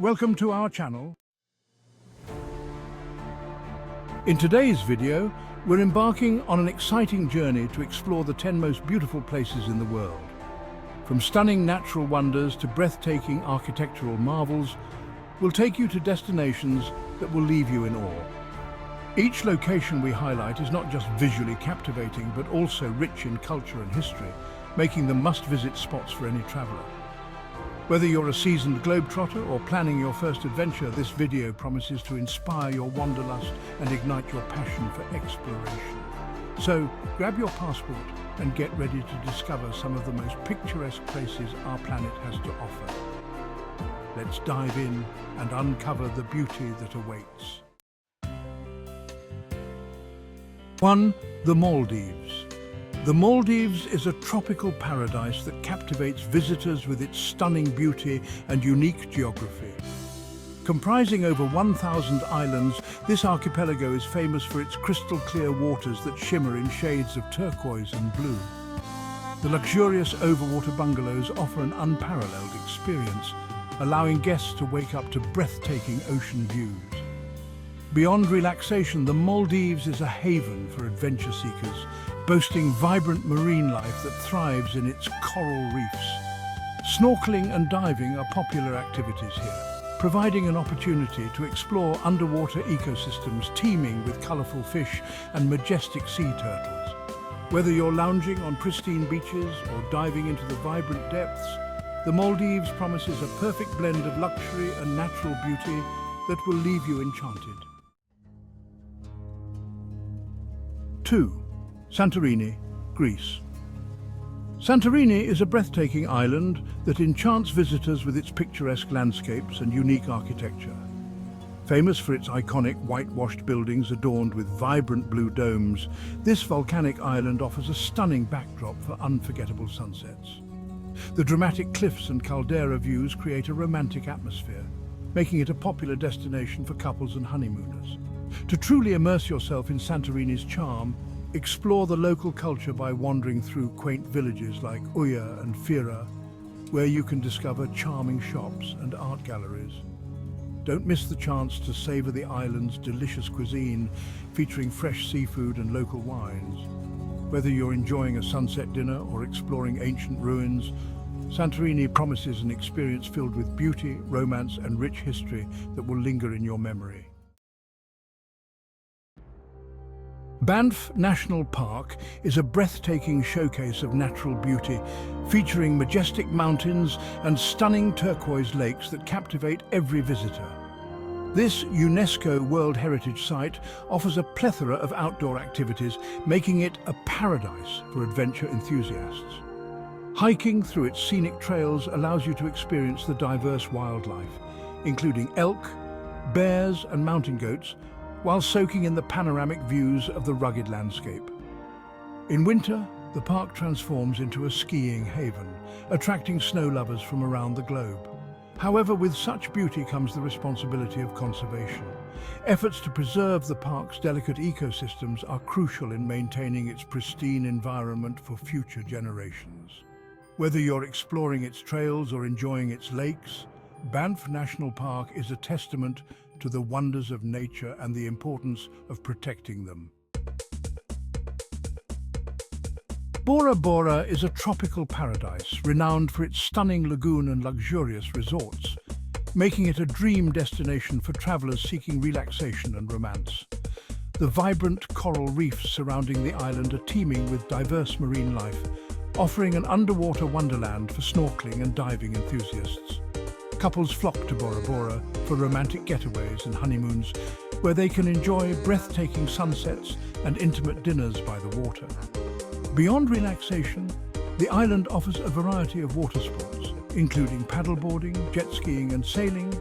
welcome to our channel. In today's video, we're embarking on an exciting journey to explore the 10 most beautiful places in the world. From stunning natural wonders to breathtaking architectural marvels, we'll take you to destinations that will leave you in awe. Each location we highlight is not just visually captivating, but also rich in culture and history, making them must-visit spots for any traveler. Whether you're a seasoned globetrotter or planning your first adventure, this video promises to inspire your wanderlust and ignite your passion for exploration. So, grab your passport and get ready to discover some of the most picturesque places our planet has to offer. Let's dive in and uncover the beauty that awaits. 1. The Maldives. The Maldives is a tropical paradise that captivates visitors with its stunning beauty and unique geography. Comprising over 1,000 islands, this archipelago is famous for its crystal-clear waters that shimmer in shades of turquoise and blue. The luxurious overwater bungalows offer an unparalleled experience, allowing guests to wake up to breathtaking ocean views. Beyond relaxation, the Maldives is a haven for adventure seekers, boasting vibrant marine life that thrives in its coral reefs. Snorkeling and diving are popular activities here, providing an opportunity to explore underwater ecosystems teeming with colorful fish and majestic sea turtles. Whether you're lounging on pristine beaches or diving into the vibrant depths, the Maldives promises a perfect blend of luxury and natural beauty that will leave you enchanted. 2. Santorini, Greece. Santorini is a breathtaking island that enchants visitors with its picturesque landscapes and unique architecture. Famous for its iconic whitewashed buildings adorned with vibrant blue domes, this volcanic island offers a stunning backdrop for unforgettable sunsets. The dramatic cliffs and caldera views create a romantic atmosphere, making it a popular destination for couples and honeymooners. To truly immerse yourself in Santorini's charm, explore the local culture by wandering through quaint villages like Uya and Fira, where you can discover charming shops and art galleries. Don't miss the chance to savor the island's delicious cuisine, featuring fresh seafood and local wines. Whether you're enjoying a sunset dinner or exploring ancient ruins, Santorini promises an experience filled with beauty, romance, and rich history that will linger in your memory. Banff National Park is a breathtaking showcase of natural beauty, featuring majestic mountains and stunning turquoise lakes that captivate every visitor. This UNESCO World Heritage Site offers a plethora of outdoor activities, making it a paradise for adventure enthusiasts. Hiking through its scenic trails allows you to experience the diverse wildlife, including elk, bears, and mountain goats, while soaking in the panoramic views of the rugged landscape. In winter, the park transforms into a skiing haven, attracting snow lovers from around the globe. However, with such beauty comes the responsibility of conservation. Efforts to preserve the park's delicate ecosystems are crucial in maintaining its pristine environment for future generations. Whether you're exploring its trails or enjoying its lakes, Banff National Park is a testament to the wonders of nature and the importance of protecting them. Bora Bora is a tropical paradise renowned for its stunning lagoon and luxurious resorts, making it a dream destination for travelers seeking relaxation and romance. The vibrant coral reefs surrounding the island are teeming with diverse marine life, offering an underwater wonderland for snorkeling and diving enthusiasts. Couples flock to Bora Bora for romantic getaways and honeymoons, where they can enjoy breathtaking sunsets and intimate dinners by the water. Beyond relaxation, the island offers a variety of water sports, including paddleboarding, jet skiing, and sailing,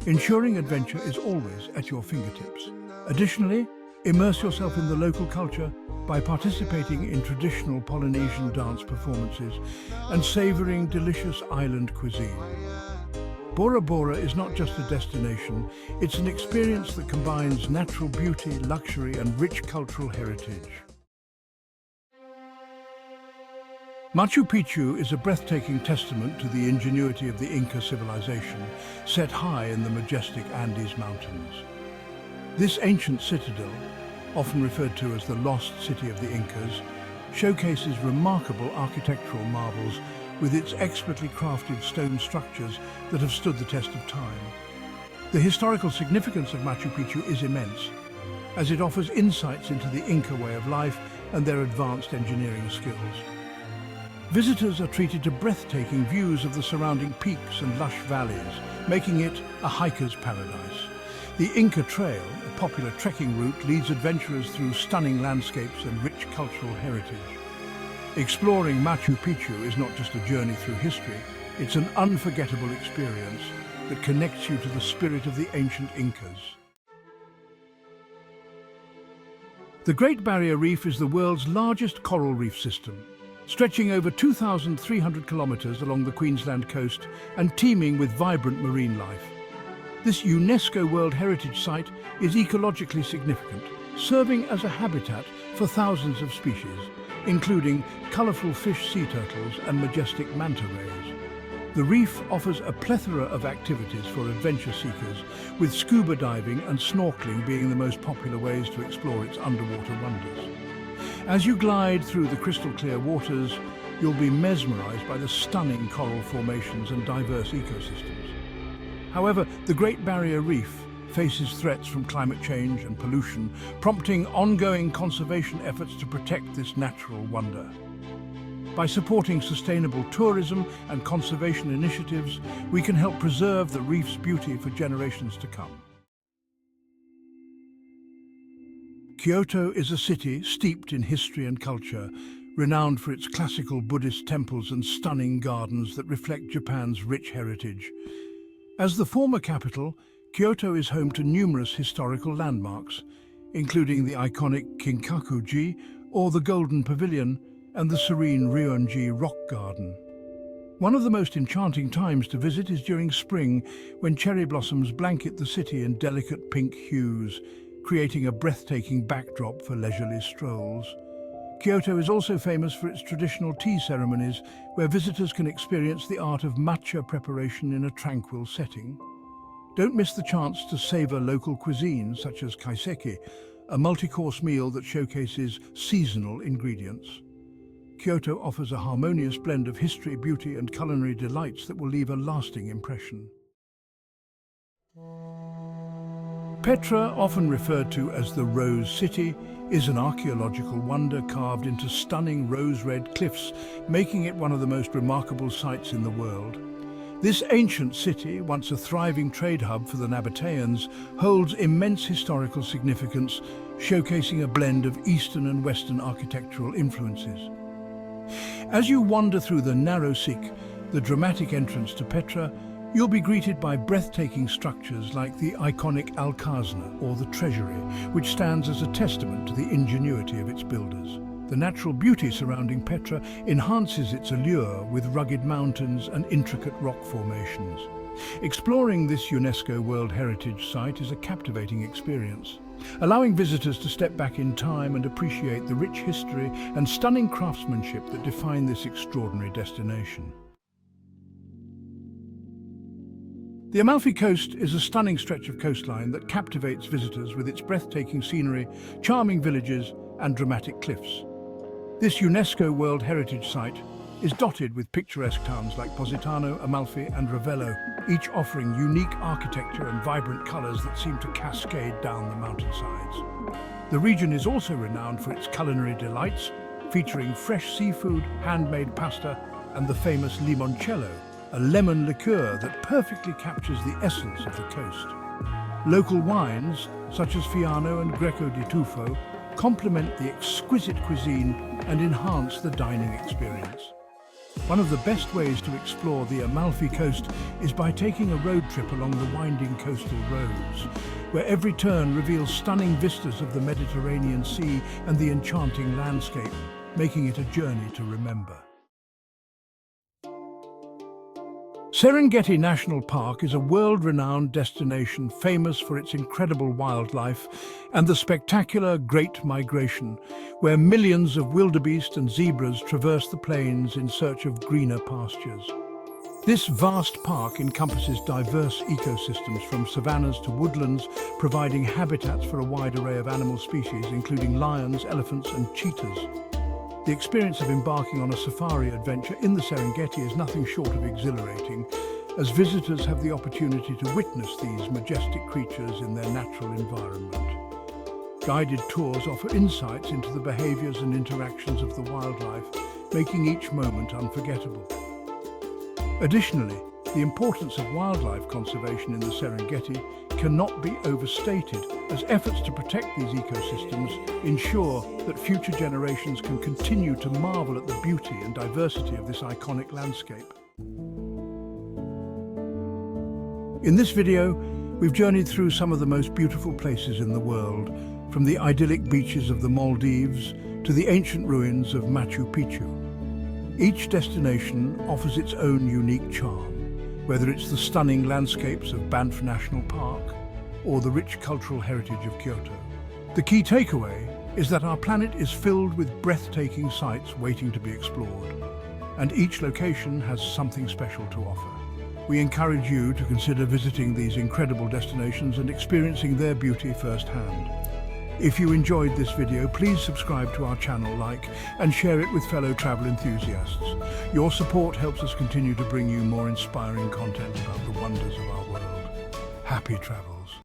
ensuring adventure is always at your fingertips. Additionally, immerse yourself in the local culture by participating in traditional Polynesian dance performances and savoring delicious island cuisine. Bora Bora is not just a destination, it's an experience that combines natural beauty, luxury, and rich cultural heritage. Machu Picchu is a breathtaking testament to the ingenuity of the Inca civilization, set high in the majestic Andes Mountains. This ancient citadel, often referred to as the lost city of the Incas, showcases remarkable architectural marvels with its expertly crafted stone structures that have stood the test of time. The historical significance of Machu Picchu is immense, as it offers insights into the Inca way of life and their advanced engineering skills. Visitors are treated to breathtaking views of the surrounding peaks and lush valleys, making it a hiker's paradise. The Inca Trail, a popular trekking route, leads adventurers through stunning landscapes and rich cultural heritage. Exploring Machu Picchu is not just a journey through history, it's an unforgettable experience that connects you to the spirit of the ancient Incas. The Great Barrier Reef is the world's largest coral reef system, stretching over 2,300 kilometers along the Queensland coast and teeming with vibrant marine life. This UNESCO World Heritage Site is ecologically significant, serving as a habitat for thousands of species, including colourful fish sea turtles and majestic manta rays. The reef offers a plethora of activities for adventure seekers, with scuba diving and snorkeling being the most popular ways to explore its underwater wonders. As you glide through the crystal-clear waters, you'll be mesmerized by the stunning coral formations and diverse ecosystems. However, the Great Barrier Reef faces threats from climate change and pollution, prompting ongoing conservation efforts to protect this natural wonder. By supporting sustainable tourism and conservation initiatives, we can help preserve the reef's beauty for generations to come. Kyoto is a city steeped in history and culture, renowned for its classical Buddhist temples and stunning gardens that reflect Japan's rich heritage. As the former capital, Kyoto is home to numerous historical landmarks, including the iconic Kinkaku-ji, or the Golden Pavilion, and the serene Ryuan-ji Rock Garden. One of the most enchanting times to visit is during spring, when cherry blossoms blanket the city in delicate pink hues, creating a breathtaking backdrop for leisurely strolls. Kyoto is also famous for its traditional tea ceremonies, where visitors can experience the art of matcha preparation in a tranquil setting. Don't miss the chance to savor local cuisine such as kaiseki, a multi-course meal that showcases seasonal ingredients. Kyoto offers a harmonious blend of history, beauty, and culinary delights that will leave a lasting impression. Petra, often referred to as the Rose City, is an archaeological wonder carved into stunning rose-red cliffs, making it one of the most remarkable sights in the world. This ancient city, once a thriving trade hub for the Nabateans, holds immense historical significance, showcasing a blend of Eastern and Western architectural influences. As you wander through the narrow Sikh, the dramatic entrance to Petra, you'll be greeted by breathtaking structures like the iconic Al-Khazna, or the Treasury, which stands as a testament to the ingenuity of its builders. The natural beauty surrounding Petra enhances its allure with rugged mountains and intricate rock formations. Exploring this UNESCO World Heritage Site is a captivating experience, allowing visitors to step back in time and appreciate the rich history and stunning craftsmanship that define this extraordinary destination. The Amalfi Coast is a stunning stretch of coastline that captivates visitors with its breathtaking scenery, charming villages, and dramatic cliffs. This UNESCO World Heritage Site is dotted with picturesque towns like Positano, Amalfi, and Ravello, each offering unique architecture and vibrant colors that seem to cascade down the mountainsides. The region is also renowned for its culinary delights, featuring fresh seafood, handmade pasta, and the famous limoncello, a lemon liqueur that perfectly captures the essence of the coast. Local wines, such as Fiano and Greco di Tufo, complement the exquisite cuisine and enhance the dining experience. One of the best ways to explore the Amalfi Coast is by taking a road trip along the winding coastal roads, where every turn reveals stunning vistas of the Mediterranean Sea and the enchanting landscape, making it a journey to remember. Serengeti National Park is a world-renowned destination famous for its incredible wildlife and the spectacular Great Migration, where millions of wildebeest and zebras traverse the plains in search of greener pastures. This vast park encompasses diverse ecosystems from savannas to woodlands, providing habitats for a wide array of animal species, including lions, elephants, and cheetahs. The experience of embarking on a safari adventure in the Serengeti is nothing short of exhilarating, as visitors have the opportunity to witness these majestic creatures in their natural environment. Guided tours offer insights into the behaviors and interactions of the wildlife, making each moment unforgettable. Additionally, the importance of wildlife conservation in the Serengeti cannot be overstated, as efforts to protect these ecosystems ensure that future generations can continue to marvel at the beauty and diversity of this iconic landscape. In this video, we've journeyed through some of the most beautiful places in the world, from the idyllic beaches of the Maldives to the ancient ruins of Machu Picchu. Each destination offers its own unique charm, whether it's the stunning landscapes of Banff National Park or the rich cultural heritage of Kyoto. The key takeaway is that our planet is filled with breathtaking sights waiting to be explored, and each location has something special to offer. We encourage you to consider visiting these incredible destinations and experiencing their beauty firsthand. If you enjoyed this video, please subscribe to our channel, like and share it with fellow travel enthusiasts. Your support helps us continue to bring you more inspiring content about the wonders of our world. Happy travel.